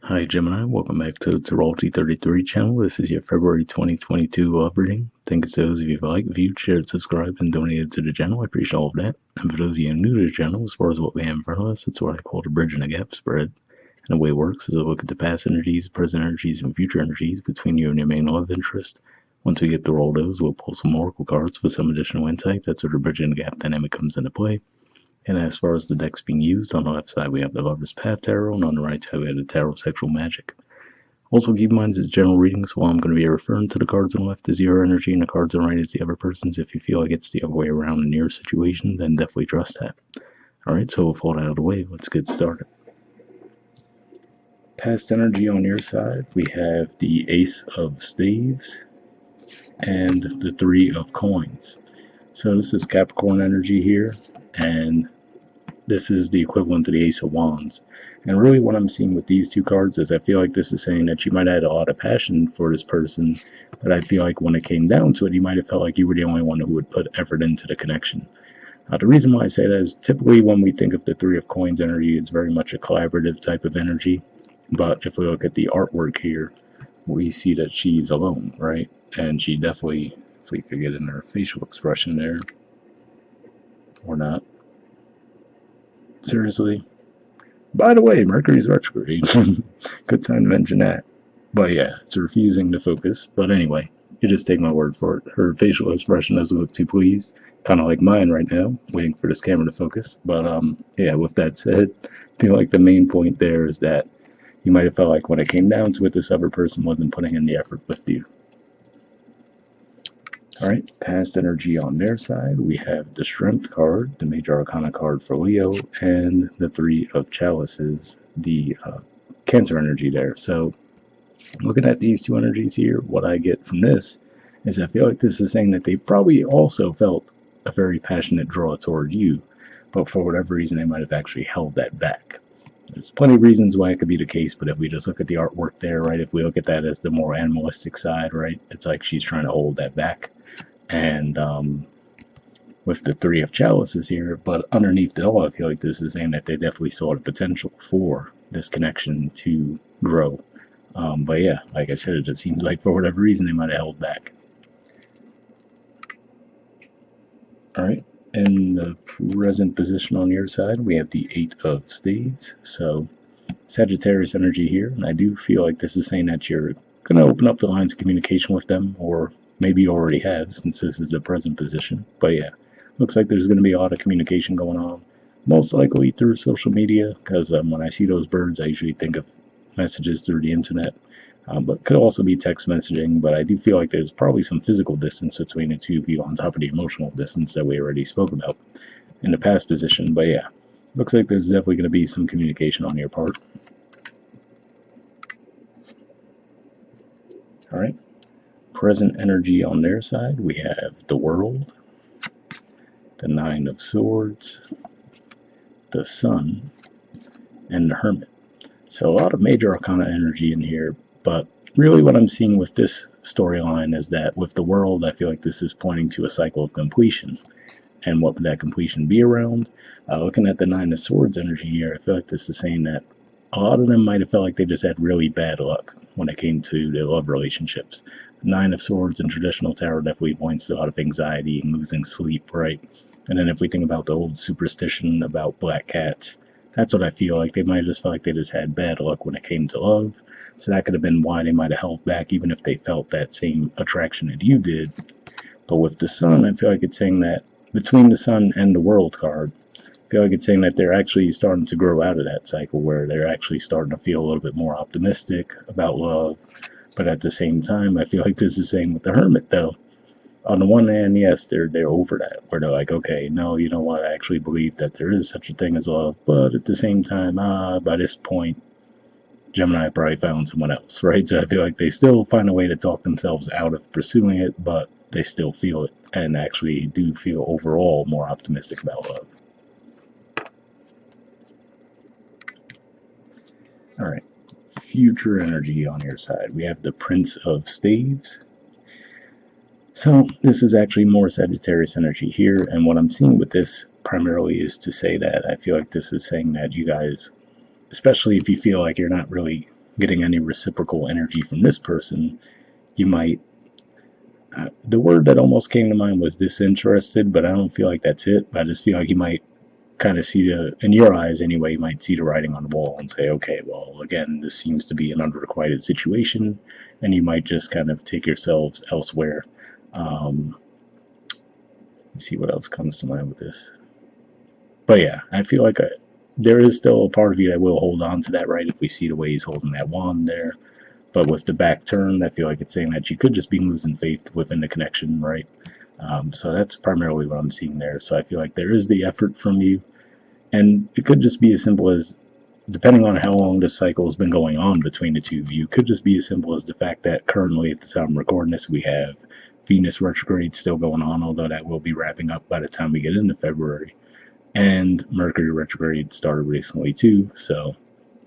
Hi Gemini, welcome back to the Astrology 33 channel. This is your February 2022 love reading. Thanks to those of you who liked, viewed, shared, subscribed, and donated to the channel. I appreciate all of that. And for those of you new to the channel, as far as what we have in front of us, it's what I call the bridge and the gap spread. And the way it works is I look at the past energies, present energies, and future energies between you and your main love interest. Once we get through all those, we'll pull some oracle cards with some additional insight. That's where the bridge and the gap dynamic comes into play. And as far as the decks being used, on the left side we have the Lover's Path Tarot, and on the right side we have the Tarot Sexual Magic. Also, keep in mind it's general readings, so while I'm going to be referring to the cards on the left as your energy and the cards on the right as the other person's. If you feel like it's the other way around in your situation, then definitely trust that. Alright, so with all that out of the way, let's get started. Past energy on your side, we have the Ace of Staves and the Three of Coins. So this is Capricorn energy here, and this is the equivalent to the Ace of Wands. And really what I'm seeing with these two cards is I feel like this is saying that you might have had a lot of passion for this person, but I feel like when it came down to it, you might have felt like you were the only one who would put effort into the connection. The reason why I say that is typically when we think of the Three of Coins energy, it's very much a collaborative type of energy. But if we look at the artwork here, we see that she's alone, right? And she definitely, if we could get in her facial expression there, or not. Seriously? By the way, Mercury's retrograde. Good time to mention that. But yeah, it's refusing to focus. But anyway, you just take my word for it. Her facial expression doesn't look too pleased. Kind of like mine right now, waiting for this camera to focus. But yeah, with that said, I feel like the main point there is that you might have felt like when it came down to it, this other person wasn't putting in the effort with you. Alright, past energy on their side, we have the Strength card, the Major Arcana card for Leo, and the Three of Chalices, the Cancer energy there. So, looking at these two energies here, what I get from this is I feel like this is saying that they probably also felt a very passionate draw toward you, but for whatever reason, they might have actually held that back. There's plenty of reasons why it could be the case, but if we just look at the artwork there, right, if we look at that as the more animalistic side, right, it's like she's trying to hold that back. And with the Three of Chalices here, but underneath it all, I feel like this is saying that they definitely saw the potential for this connection to grow. But yeah, like I said, it just seems like for whatever reason they might have held back. Alright, in the present position on your side, we have the Eight of Staves. So Sagittarius energy here, and I do feel like this is saying that you're going to open up the lines of communication with them, or maybe you already have since this is the present position. But yeah, looks like there's going to be a lot of communication going on, most likely through social media, because when I see those birds, I usually think of messages through the internet, but could also be text messaging. But I do feel like there's probably some physical distance between the two of you on top of the emotional distance that we already spoke about in the past position. But yeah, looks like there's definitely going to be some communication on your part. Alright, present energy on their side, we have the World, the Nine of Swords, the Sun, and the Hermit. So a lot of major arcana energy in here, but really what I'm seeing with this storyline is that with the World, I feel like this is pointing to a cycle of completion. And what would that completion be around? Looking at the Nine of Swords energy here, I feel like this is saying that a lot of them might have felt like they just had really bad luck when it came to their love relationships. Nine of Swords in traditional tarot definitely points to a lot of anxiety and losing sleep, right? And then if we think about the old superstition about black cats, that's what I feel like. They might have just felt like they just had bad luck when it came to love. So that could have been why they might have held back, even if they felt that same attraction that you did. But with the Sun, I feel like it's saying that between the Sun and the World card, I feel like it's saying that they're actually starting to grow out of that cycle where they're actually starting to feel a little bit more optimistic about love. But at the same time, I feel like this is saying with the Hermit, though. On the one hand, yes, they're over that, where they're like, okay, no, you know what, I actually believe that there is such a thing as love. But at the same time, by this point, Gemini probably found someone else, right? So I feel like they still find a way to talk themselves out of pursuing it, but they still feel it and actually do feel overall more optimistic about love. Alright, future energy on your side. We have the Prince of Staves. So this is actually more Sagittarius energy here, and what I'm seeing with this primarily is to say that I feel like this is saying that you guys, especially if you feel like you're not really getting any reciprocal energy from this person, you might. The word that almost came to mind was disinterested, but I don't feel like that's it. I just feel like you might kind of see in your eyes anyway, you might see the writing on the wall and say, okay, well, again, this seems to be an unrequited situation, and you might just kind of take yourselves elsewhere. Let's see what else comes to mind with this. But yeah, I feel like there is still a part of you that will hold on to that, right? If we see the way he's holding that wand there. But with the back turned, I feel like it's saying that you could just be losing faith within the connection, right? So that's primarily what I'm seeing there. So I feel like there is the effort from you. And it could just be as simple as, depending on how long this cycle has been going on between the two of you, could just be as simple as the fact that currently at the time I'm recording this, we have Venus retrograde still going on, although that will be wrapping up by the time we get into February. And Mercury retrograde started recently too, so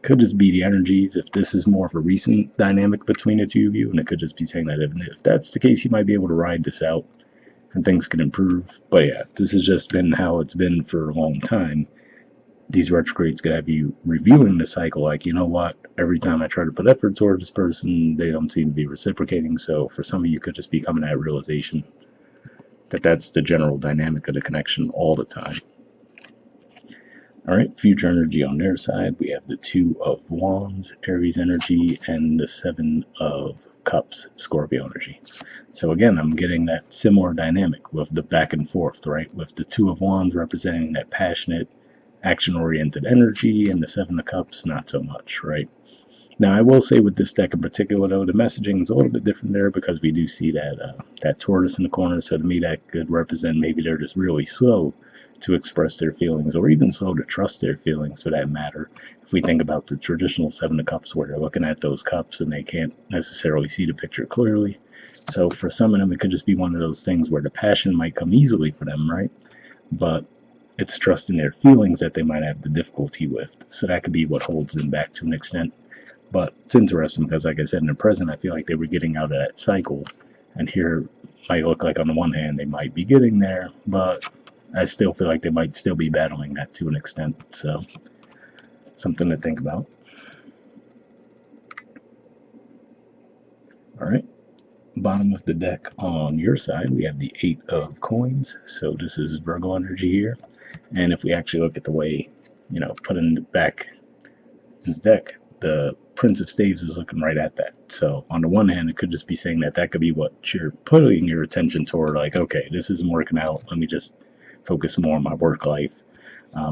could just be the energies. If this is more of a recent dynamic between the two of you, and it could just be saying that if that's the case, you might be able to ride this out and things can improve. But yeah, if this has just been how it's been for a long time, these retrogrades could have you reviewing the cycle, like, you know what, every time I try to put effort towards this person, they don't seem to be reciprocating. So for some of you, could just be coming to that realization that that's the general dynamic of the connection all the time. All right, future energy on their side, we have the Two of Wands, Aries energy, and the Seven of Cups, Scorpio energy. So again, I'm getting that similar dynamic with the back and forth, right? With the Two of Wands representing that passionate, action-oriented energy, and the Seven of Cups, not so much, right? Now, I will say with this deck in particular, though, the messaging is a little bit different there because we do see that tortoise in the corner. So to me, that could represent maybe they're just really slow to express their feelings, or even slow to trust their feelings for that matter. If we think about the traditional Seven of Cups, where they're looking at those cups and they can't necessarily see the picture clearly. So for some of them, it could just be one of those things where the passion might come easily for them, right? But it's trusting their feelings that they might have the difficulty with. So that could be what holds them back to an extent. But it's interesting because, like I said, in the present, I feel like they were getting out of that cycle. And here might look like on the one hand they might be getting there, but I still feel like they might still be battling that to an extent. So something to think about. All right. Bottom of the deck on your side, we have the Eight of Coins. So this is Virgo energy here. And if we actually look at the way, putting it back in the deck, the Prince of Staves is looking right at that. So on the one hand, it could just be saying that could be what you're putting your attention toward, like, okay, this isn't working out, let me just focus more on my work life.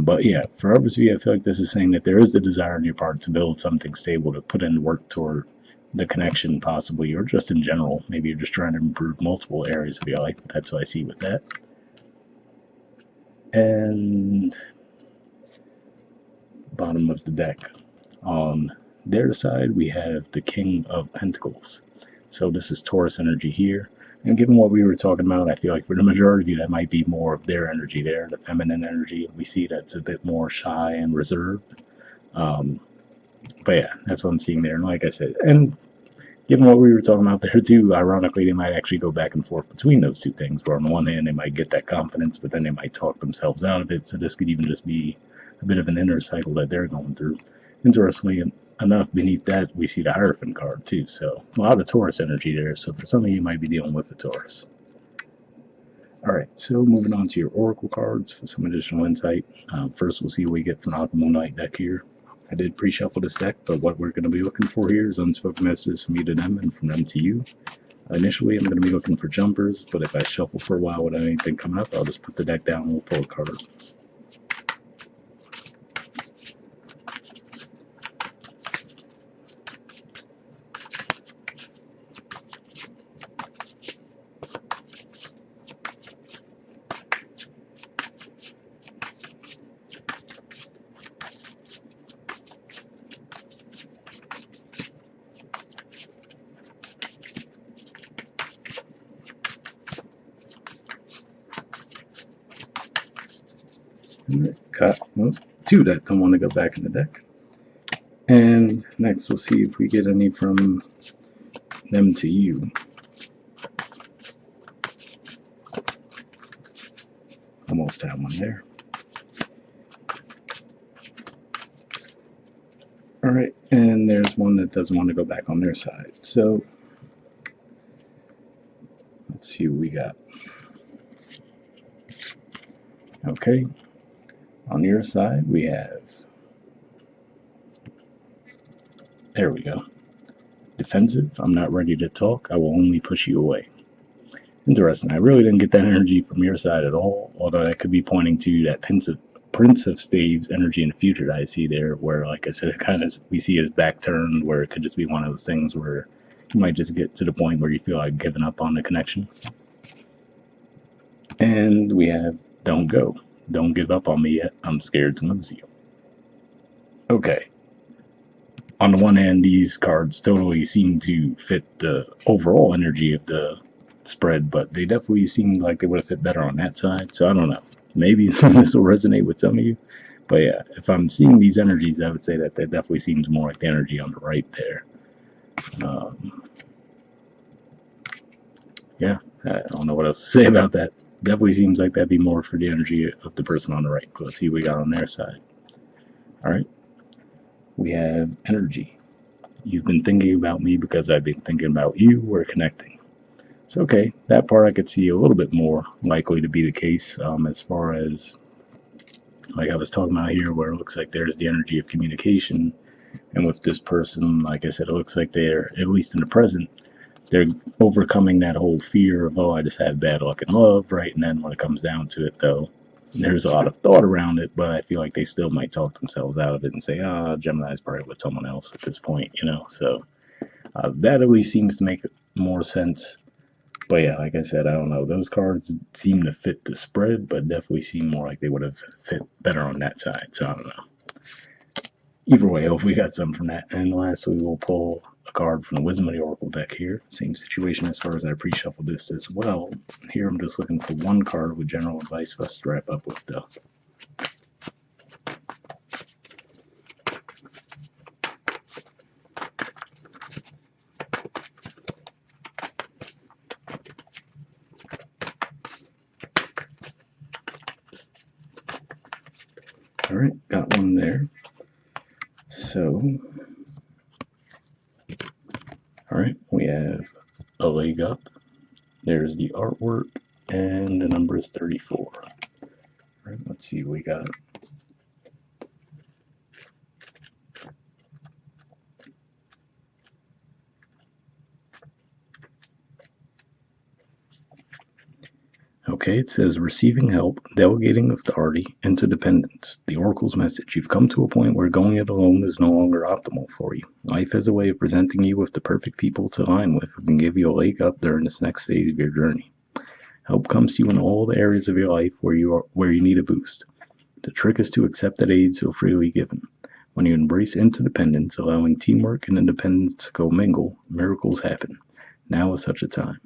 But yeah, for others of you, I feel like this is saying that there is the desire on your part to build something stable, to put in work toward the connection possibly, or just in general. Maybe you're just trying to improve multiple areas of your life. That's what I see with that. And bottom of the deck. On their side, we have the King of Pentacles. So this is Taurus energy here. And given what we were talking about, I feel like for the majority of you, that might be more of their energy there, the feminine energy. We see that's a bit more shy and reserved. But yeah, that's what I'm seeing there. And like I said, and given what we were talking about there too, ironically, they might actually go back and forth between those two things, where on the one hand, they might get that confidence, but then they might talk themselves out of it. So this could even just be a bit of an inner cycle that they're going through. Interestingly enough, beneath that, we see the Hierophant card too. So a lot of Taurus energy there. So for some of you, might be dealing with the Taurus. All right, so moving on to your Oracle cards for some additional insight. First, we'll see what we get from the Optimal Night deck here. I did pre-shuffle this deck, but what we're going to be looking for here is unspoken messages from you to them and from them to you. Initially, I'm going to be looking for jumpers, but if I shuffle for a while without anything coming up, I'll just put the deck down and we'll pull a card. Got two that don't want to go back in the deck. And next we'll see if we get any from them to you. Almost had one there. All right, and there's one that doesn't want to go back on their side. So let's see what we got. Okay, on your side we have, there we go. Defensive, I'm not ready to talk, I will only push you away. Interesting, I really didn't get that energy from your side at all, although that could be pointing to that Prince of Staves energy in the future that I see there, where, like I said, it kind of we see as back turned, where it could just be one of those things where you might just get to the point where you feel like giving up on the connection. And we have don't go. Don't give up on me yet. I'm scared to lose you. Okay. On the one hand, these cards totally seem to fit the overall energy of the spread, but they definitely seem like they would have fit better on that side. So I don't know. Maybe this will resonate with some of you. But yeah, if I'm seeing these energies, I would say that definitely seems more like the energy on the right there. Yeah, I don't know what else to say about that. Definitely seems like that'd be more for the energy of the person on the right. Let's see what we got on their side. All right. We have energy. You've been thinking about me because I've been thinking about you. We're connecting. It's okay. That part I could see a little bit more likely to be the case, as far as, like I was talking about here, where it looks like there's the energy of communication. And with this person, like I said, it looks like they're, at least in the present, they're overcoming that whole fear of, oh, I just had bad luck in love, right? And then when it comes down to it, though, there's a lot of thought around it, but I feel like they still might talk themselves out of it and say, ah, oh, Gemini's probably with someone else at this point, you know? So that at least seems to make more sense. But yeah, like I said, I don't know. Those cards seem to fit the spread, but definitely seem more like they would have fit better on that side. So I don't know. Either way, hopefully we got some from that. And lastly, we'll pull a card from the Wisdom of the Oracle deck here. Same situation as far as I pre-shuffled this as well. Here I'm just looking for one card with general advice for us to wrap up with, though. All right, got one there. So, all right, we have a leg up. There's the artwork, and the number is 34. All right, let's see what we got. Okay, it says receiving help, delegating authority, interdependence. The Oracle's message. You've come to a point where going it alone is no longer optimal for you. Life has a way of presenting you with the perfect people to align with who can give you a leg up during this next phase of your journey. Help comes to you in all the areas of your life where you need a boost. The trick is to accept that aid so freely given. When you embrace interdependence, allowing teamwork and independence to commingle, miracles happen. Now is such a time.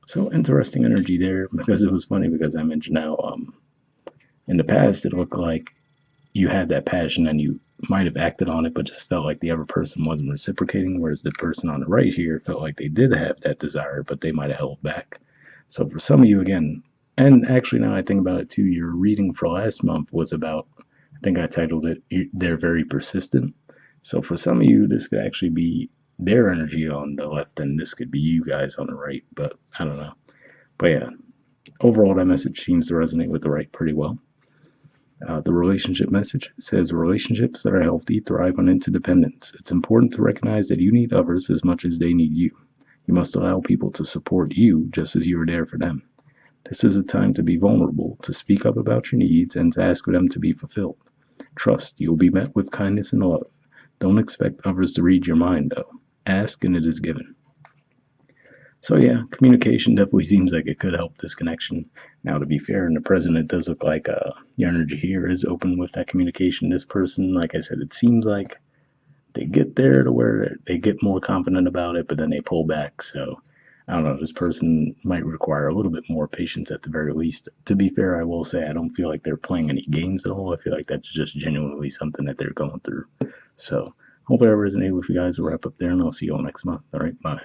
So interesting energy there, because it was funny because I mentioned how in the past it looked like you had that passion and you might have acted on it, but just felt like the other person wasn't reciprocating, whereas the person on the right here felt like they did have that desire, but they might have held back. So for some of you, again, and actually now I think about it too, your reading for last month was about, I think I titled it, They're Very Persistent. So for some of you, this could actually be their energy on the left, and this could be you guys on the right, but I don't know. But yeah, overall, that message seems to resonate with the right pretty well. The relationship message says relationships that are healthy thrive on interdependence. It's important to recognize that you need others as much as they need you. You must allow people to support you just as you are there for them. This is a time to be vulnerable, to speak up about your needs, and to ask for them to be fulfilled. Trust, you will be met with kindness and love. Don't expect others to read your mind, though. Ask and it is given. So yeah, communication definitely seems like it could help this connection. Now, to be fair, in the present, it does look like your energy here is open with that communication. This person, like I said, it seems like they get there to where they get more confident about it, but then they pull back. So I don't know, this person might require a little bit more patience at the very least. To be fair, I will say I don't feel like they're playing any games at all. I feel like that's just genuinely something that they're going through. So hope I resonated with you guys. We'll wrap up there, and I'll see you all next month. All right, bye.